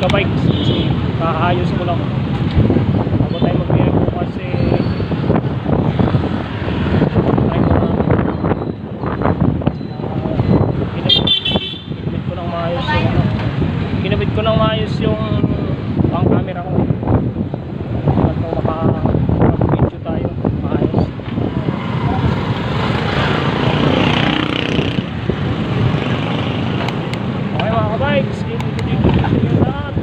ka-bikes kasi kaayos ko lang bago tayo mag-biyahe po kasi tayo kinabit ko ng maayos yung pang camera ko at maka-video tayo maayos. Okay mga ka-bikes, dito yung lahat.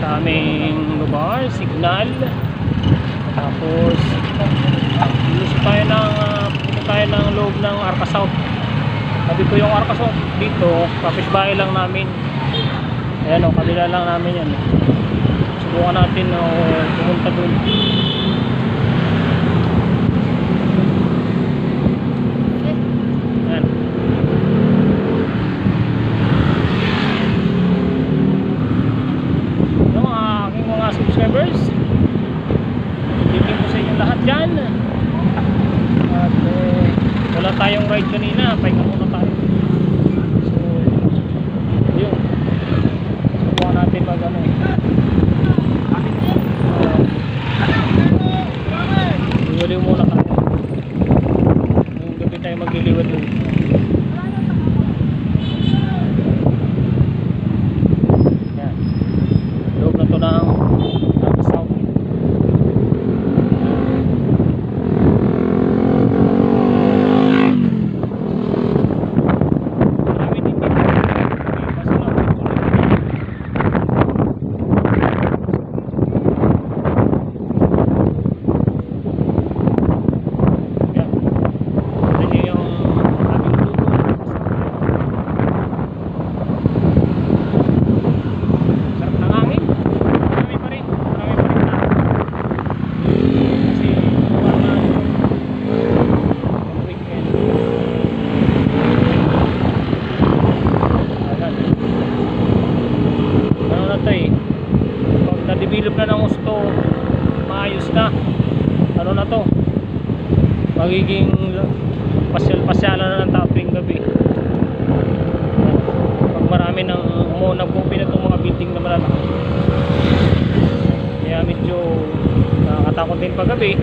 Sa aming lugar, Signal. Tapos punta tayo ng loob ng Arca South. Sabi ko yung Arca South dito, kapis bahay lang namin. Ayan o, kabila lang namin yan. Subukan natin pumunta dun. Ayan. Subscribers, thank you po sa inyong lahat dyan. At wala tayong ride kanina, pahinga muna tayo. So yun, subukan natin mag liwaliw muna tayo. Ngayong gabi tayo magliliwad dun. Yan, loob na to ng develop na ng gusto, maayos na. Ano na to? Magiging pasyal-pasyalan na ng taping gabi. Pag marami nang nag-open na itong mga building na malalaki. Kaya medyo nakakatakot din pag gabi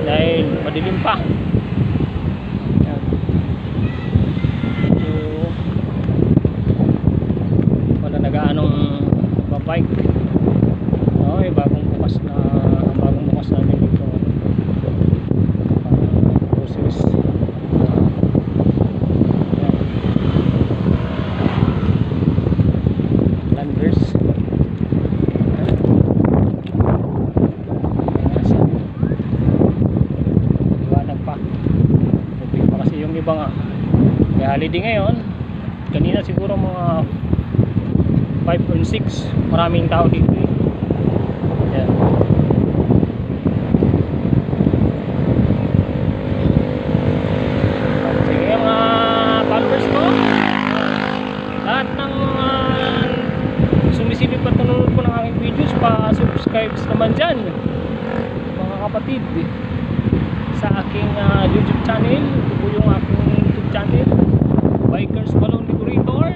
dahil madilim pa. Yan. So, wala nag-aanong babike. Okay, bagong bukas namin dito groceries. Landers. Iwanag pa. Tubig pa kasi yung iba nga. May holiday ngayon. Kanina siguro mga 5 or 6. Maraming tao dito eh. Yan. Sige mga followers ko, lahat ng sumisilip at nanonood po ng aking videos, pa-subscribe naman dyan mga kapatid sa aking YouTube channel. Ito po yung aking YouTube channel, Bikers Balon Liberator.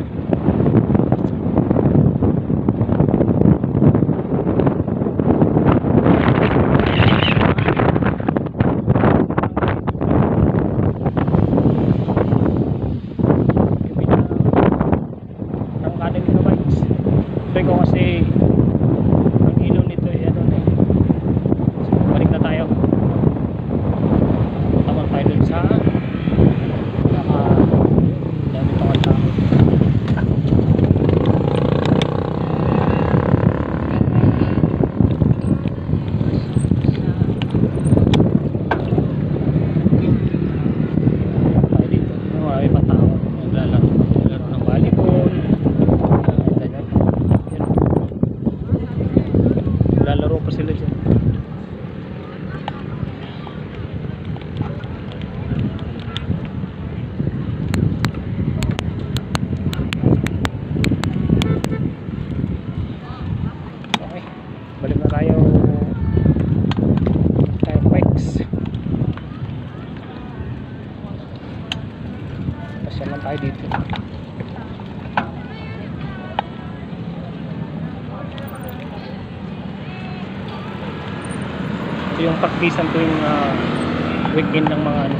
Sabi ko kasi ang ilaw nito ay ano eh. So balik na tayo. Taman tayo dun sa dami itong tao. Tayo dito. Marami pa tao. Naglalaro ng volleyball. Lalaro pa sila dyan. tayo dito. Ito yung praktisan tuwing weekend ng mga ano.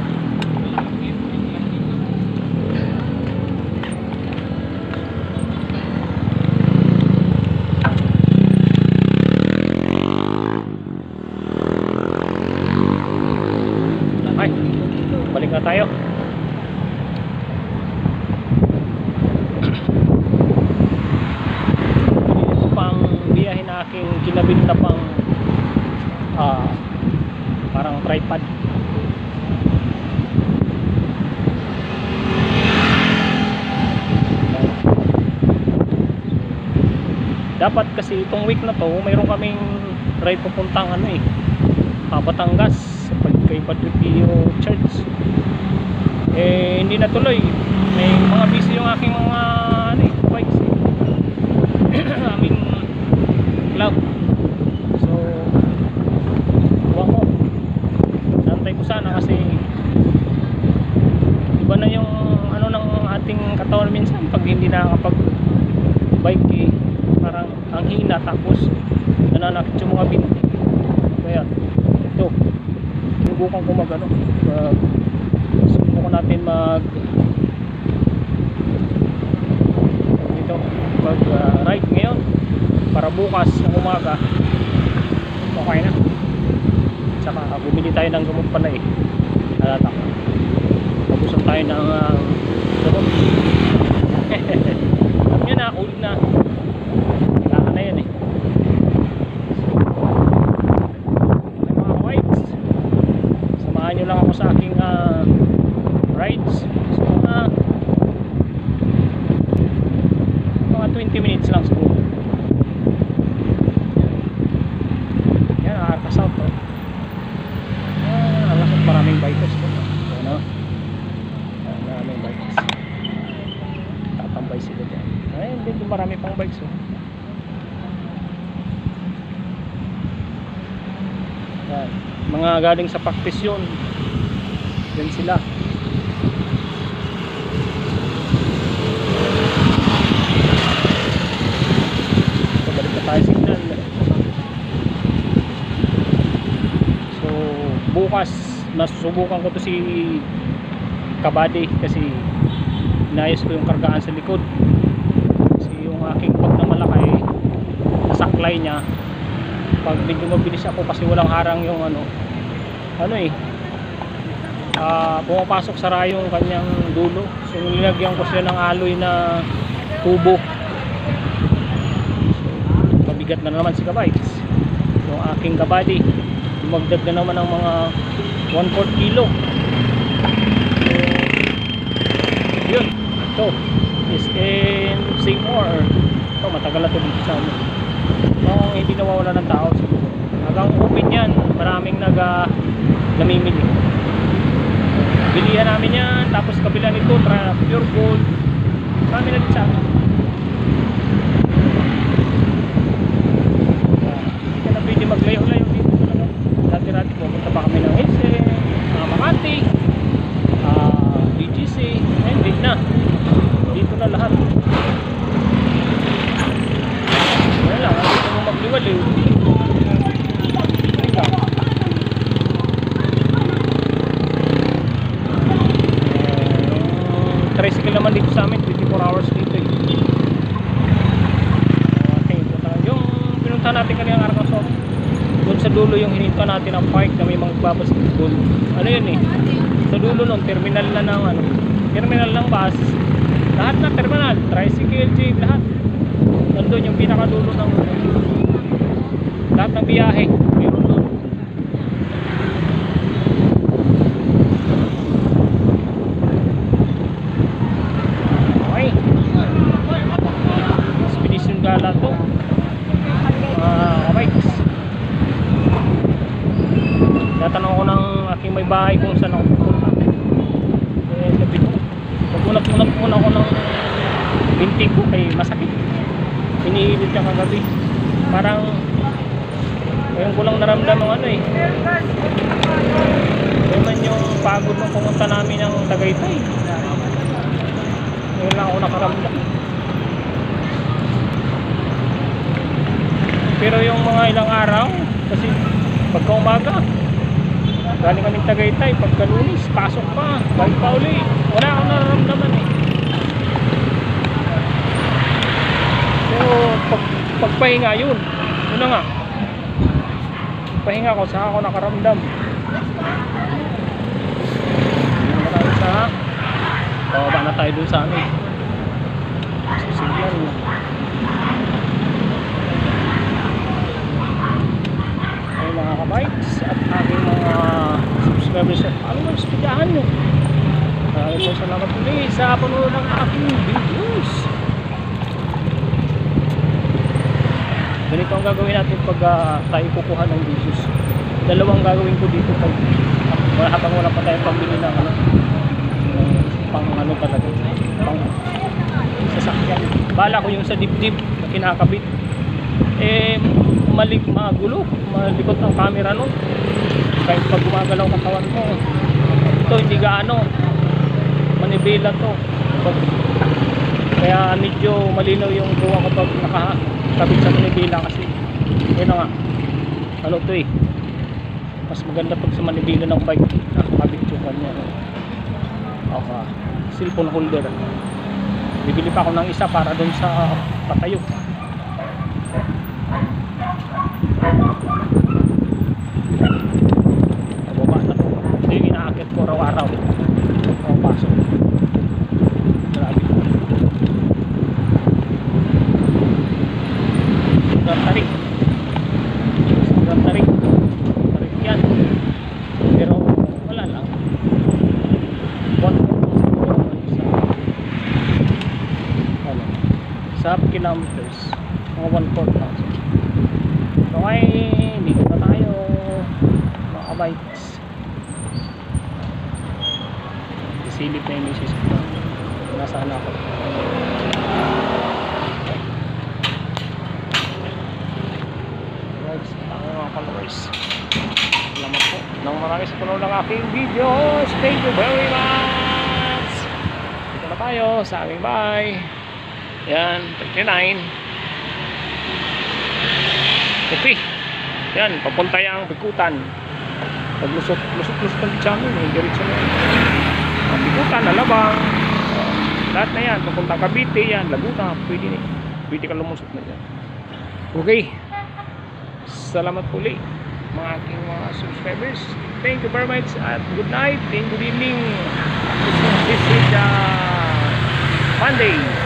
Ay, balik na tayo. Ito pang biyahe na aking kinabit na pang parang tripod. Dapat kasi itong week na to mayroon kaming ride pupuntang Batangas kay Padre Pio Church. Hindi natuloy, may mga busy yung aking mga bikes aming club. So huwag ko, nantay ko sana kasi iba na yung ng ating katawan minsan pag hindi nakakapag bike parang ang hina, tapos nananakit yung mga binti. Kaya ito, subukan ko subukan natin mag ride ngayon para bukas ng umaga okay na. Saka bumili tayo ng gamot pala pabusan tayo ng gamot. Alam nyo na, old na kailangan na yan nyo lang ako sa aking rides. So mga 20 minutes lang siguro. Yan, Arca South alasot maraming bikers ko. Maraming bikers tatambay sila dyan. Dito marami pang bikes yan, mga galing sa practice yun. Yan sila. So balik na tayo signal. So bukas nasusubukan ko to si Kabady kasi inayos ko yung kargaan sa likod. Kasi yung aking bag na malaki nasaklay niya pag medyo mabilis ako kasi walang harang yung pumapasok sa rayo yung kanyang dulo. So nilagyan ko siya ng aloy na tubo. So mabigat na naman si Kabikes. Yung aking Kabady dumagdag na naman ng mga 1/4 kilo. So yun, ito is in Seymour. Ito matagal na ito dito sa hindi nawawala ng tao siguro. Hanggang open yan, maraming namimili. Bilihan namin yan, tapos kabila nito Pure Gold. Kami na din sa amin. Hindi ka na pwede maglayo-layo dito talaga. Dati-dati pumunta pa kami ng Ese, Makati, BGC. Hindi na, dito na lahat. Wala lang, dito mo magliwaliw. Tricycle naman dito sa amin, 24 hours dito Okay, yung pinuntahan natin kanina ng Arca South, doon sa dulo yung hininto natin ang park na may mga basketball. Yun sa dulo nun, terminal na ng terminal ng bus. Lahat na terminal, tricycle, jeep, lahat nandun yung pinakadulo ng lahat ng biyahe meron doon. Okay, expedition gala to bikes. Tatanong ko ng aking may bahay kung saan ako pupunta. Nagunat-unat muna ako ng binti ko kay masakit. Inihilit siya kagabi. Parang ngayon ko lang naramdaman naman yung pagod ng pumunta namin ng Tagaytay. Ngayon lang ako nakaramdam. Pero yung mga ilang araw, kasi pagka umaga, galing kaming Tagaytay, pagka Lunes, pasok pa, balik pa uli. Wala akong nararamdaman eh. So, pagpahinga yun. Yun na nga. Pahinga ko, saka ako nakaramdam. Yun na tayo sa bababa na tayo dun sa ano eh. Sa signal. Ay mga kabikes at aking mga subscribers at followers, pigahan nyo. Maraming po salamat ulit sa panonood ng aking videos. Ganito ang gagawin natin pag tayo kukuha ng videos. Dalawang gagawin ko dito pag habang wala pa tayong pambili ng ano, pang ano talaga, pang sasakyan. Bala ko yung sa dibdib na kinakabit. Magulo, malikot ang camera no. Kahit pag gumagalaw katawan mo, ito hindi gaano manibela to. Kaya medyo malinaw yung gawa ko pag nakakabit sa manibela kasi yun na nga, ano to eh, mas maganda pag sa manibela ng bike nakakabit yung kanya cellphone holder. Bibili pa ako ng isa para doon sa patayo. Nababa na to. Ito yung inaakit ko araw-araw. Pasok. Grabe. Tarik. Tarik yan. Pero wala lang. 1 kilometers. Mga 1/4 lang. Okay, dito na tayo mga bikes. Isilip na yung misis ko. Nasaan ako? Bikes, ako mga followers. Salamat po nang marami sa panonood ng aking videos. Thank you very much. Dito na tayo sa aming bahay. Yan, 39. Okay. Yan, papunta yung Bikutan. Pag lusot ng Bichamin, diretso na yan. Bikutan, Alabang, lahat na yan. Papunta Cavite, yan, Laguna, pwede ka lumusot na yan. Okay. Salamat puli mga aking mga subscribers. Thank you very much at good night and good evening. This is Monday.